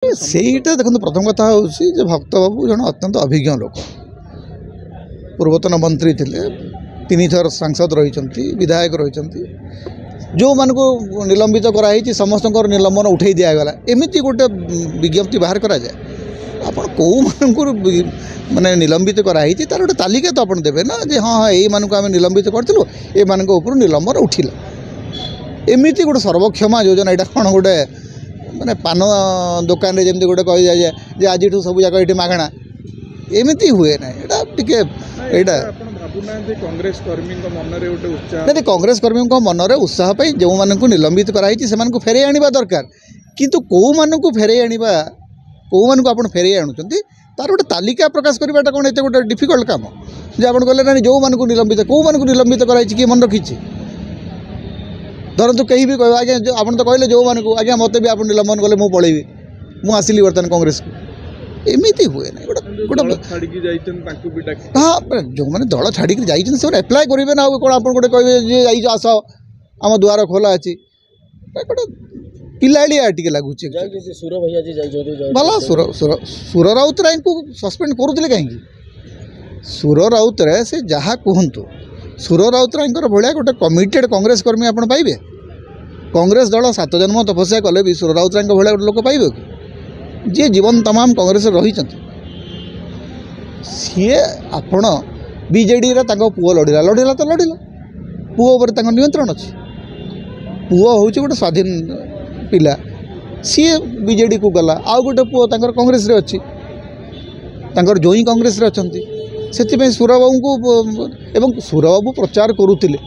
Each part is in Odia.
ସେଇଟା ଦେଖନ୍ତୁ ପ୍ରଥମ କଥା ହେଉଛି ଯେ ଭକ୍ତ ବାବୁ ଜଣେ ଅତ୍ୟନ୍ତ ଅଭିଜ୍ଞ ଲୋକ, ପୂର୍ବତନ ମନ୍ତ୍ରୀ ଥିଲେ, 3 ଥର ସାଂସଦ ରହିଛନ୍ତି, ବିଧାୟକ ରହିଛନ୍ତି। ଯେଉଁମାନଙ୍କୁ ନିଲମ୍ବିତ କରାଯାଇଛି ସମସ୍ତଙ୍କର ନିଲମ୍ବନ ଉଠାଇ ଦିଆଗଲା, ଏମିତି ଗୋଟେ ବିଜ୍ଞପ୍ତି ବାହାର କରାଯାଏ। ଆପଣ କେଉଁମାନଙ୍କୁ ମାନେ ନିଲମ୍ବିତ କରାଯାଇଛି ତାର ଗୋଟେ ତାଲିକା ତ ଆପଣ ଦେବେ ନା, ଯେ ହଁ ଏଇମାନଙ୍କୁ ଆମେ ନିଲମ୍ବିତ କରିଥିଲୁ, ଏମାନଙ୍କ ଉପରୁ ନିଲମ୍ବନ ଉଠିଲା। ଏମିତି ଗୋଟେ ସର୍ବକ୍ଷମା ଯୋଜନା, ଏଇଟା କ'ଣ ଗୋଟେ ମାନେ ପାନ ଦୋକାନରେ ଯେମିତି ଗୋଟେ କହିଯାଏ ଯେ ଆଜିଠୁ ସବୁ ଯାକ ଏଠି ମାଗଣା, ଏମିତି ହୁଏ ନାହିଁ। ଏଇଟା ଟିକେ ଏଇଟା କଂଗ୍ରେସ କର୍ମୀଙ୍କ ମନରେ ଗୋଟେ ଉତ୍ସାହ ନାଇଁ, କଂଗ୍ରେସ କର୍ମୀଙ୍କ ମନରେ ଉତ୍ସାହ ପାଇଁ ଯେଉଁମାନଙ୍କୁ ନିଲମ୍ବିତ କରାଯାଇଛି ସେମାନଙ୍କୁ ଫେରାଇ ଆଣିବା ଦରକାର। କିନ୍ତୁ କେଉଁମାନଙ୍କୁ ଫେରାଇ ଆଣିବା, କେଉଁମାନଙ୍କୁ ଆପଣ ଫେରାଇ ଆଣୁଛନ୍ତି ତାର ଗୋଟେ ତାଲିକା ପ୍ରକାଶ କରିବାଟା କ'ଣ ଏତେ ଗୋଟେ ଡିଫିକଲ୍ଟ କାମ ଯେ ଆପଣ କହିଲେ ନା ଯେଉଁମାନଙ୍କୁ ନିଲମ୍ବିତ କରାଯାଇଛି କିଏ ମନେ ରଖିଛି? ଧରନ୍ତୁ କେହି ବି କହିବ ଆଜ୍ଞା ଆପଣ ତ କହିଲେ ଯେଉଁମାନଙ୍କୁ, ଆଜ୍ଞା ମୋତେ ବି ଆପଣ ନିଲମ୍ବନ କଲେ ମୁଁ ପଳେଇବି, ମୁଁ ଆସିଲି ବର୍ତ୍ତମାନ କଂଗ୍ରେସକୁ, ଏମିତି ହୁଏ ନାହିଁ। ଗୋଟେ ଛାଡ଼ିକି ଯାଇଛନ୍ତି ତାଙ୍କୁ ବି ଡାକି, ହଁ, ଯେଉଁମାନେ ଦଳ ଛାଡ଼ିକି ଯାଇଛନ୍ତି ସେମାନେ ଆପ୍ଲାଏ କରିବେ ନା, ଆଉ କ'ଣ ଆପଣ ଗୋଟେ କହିବେ ଯେ ଯାଇଛ ଆସ ଆମ ଦୁଆର ଖୋଲା ଅଛି? ଗୋଟେ ପିଲାଳିଆ ଟିକେ ଲାଗୁଛି। ଭଲ ସୁର ରାଉତରାୟଙ୍କୁ ସସ୍ପେଣ୍ଡ କରୁଥିଲେ କାହିଁକି? ସୁର ରାଉତରାୟ ସେ ଯାହା କୁହନ୍ତୁ, ସୁର ରାଉତରାୟଙ୍କର ଭଳିଆ ଗୋଟେ କମିଟେଡ୍ କଂଗ୍ରେସ କର୍ମୀ ଆପଣ ପାଇବେ? କଂଗ୍ରେସ ଦଳ 7 ଜନ୍ମ ତପସ୍ୟା କଲେ ବି ସୁର ରାଉତରାୟଙ୍କ ଭଳିଆ ଗୋଟେ ଲୋକ ପାଇବେ କି? ଯିଏ ଜୀବନ ତମାମ କଂଗ୍ରେସରେ ରହିଛନ୍ତି। ସିଏ ଆପଣ ବିଜେଡ଼ିରେ ତାଙ୍କ ପୁଅ ଲଢ଼ିଲା ତ ଲଢ଼ିଲା, ପୁଅ ଉପରେ ତାଙ୍କ ନିୟନ୍ତ୍ରଣ ଅଛି। ପୁଅ ହେଉଛି ଗୋଟେ ସ୍ୱାଧୀନ ପିଲା, ସିଏ ବିଜେଡ଼ିକୁ ଗଲା, ଆଉ ଗୋଟେ ପୁଅ ତାଙ୍କର କଂଗ୍ରେସରେ ଅଛି, ତାଙ୍କର ଜୋଇଁ କଂଗ୍ରେସରେ ଅଛନ୍ତି। ସେଥିପାଇଁ ସୁରବାବୁଙ୍କୁ, ଏବଂ ସୁରବାବୁ ପ୍ରଚାର କରୁଥିଲେ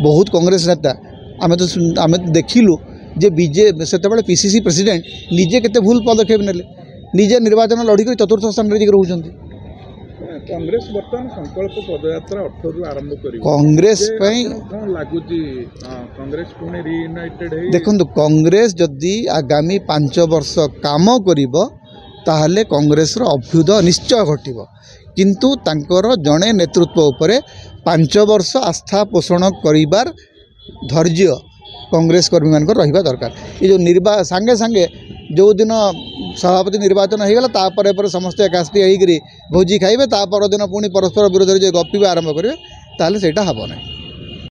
ବହୁତ କଂଗ୍ରେସ ନେତା, ଆମେ ଦେଖିଲୁ ଯେ ସେତେବେଳେ ପିସିସି ପ୍ରେସିଡେଣ୍ଟ ନିଜେ କେତେ ଭୁଲ ପଦକ୍ଷେପ ନେଲେ, ନିଜେ ନିର୍ବାଚନ ଲଢ଼ିକରି 4ର୍ଥ ସ୍ଥାନରେ ଯାଇକି ରହୁଛନ୍ତି। କଂଗ୍ରେସ ବର୍ତ୍ତମାନ ସଂକଳ୍ପ ପଦଯାତ୍ରା 18ରୁ ଆରମ୍ଭ କରିବ। କଂଗ୍ରେସ ପାଇଁ କ'ଣ ଲାଗୁଛି କଂଗ୍ରେସ ପୁଣି ରିୟୁନାଇଟେଡ୍ ହେଇ? ଦେଖନ୍ତୁ, କଂଗ୍ରେସ ଯଦି ଆଗାମୀ 5 ବର୍ଷ କାମ କରିବ ତାହେଲେ କଂଗ୍ରେସର ଅଭ୍ୟୁଦୟ ନିଶ୍ଚୟ ଘଟିବ। କିନ୍ତୁ ତାଙ୍କର ଜଣେ ନେତୃତ୍ୱ ଉପରେ 5 ବର୍ଷ ଆସ୍ଥା ପୋଷଣ କରିବାର ଧୈର୍ଯ୍ୟ କଂଗ୍ରେସ କର୍ମୀମାନଙ୍କର ରହିବା ଦରକାର। ଏ ଯେଉଁ ସାଙ୍ଗେ ସାଙ୍ଗେ ଯେଉଁଦିନ ସଭାପତି ନିର୍ବାଚନ ହୋଇଗଲା ତାପରେ ସମସ୍ତେ ଏକାଠି ହେଇକରି ଭୋଜି ଖାଇବେ, ତା ପରଦିନ ପୁଣି ପରସ୍ପର ବିରୋଧରେ ଯେ ଗପିବା ଆରମ୍ଭ କରିବେ, ତାହେଲେ ସେଇଟା ହେବ ନାହିଁ।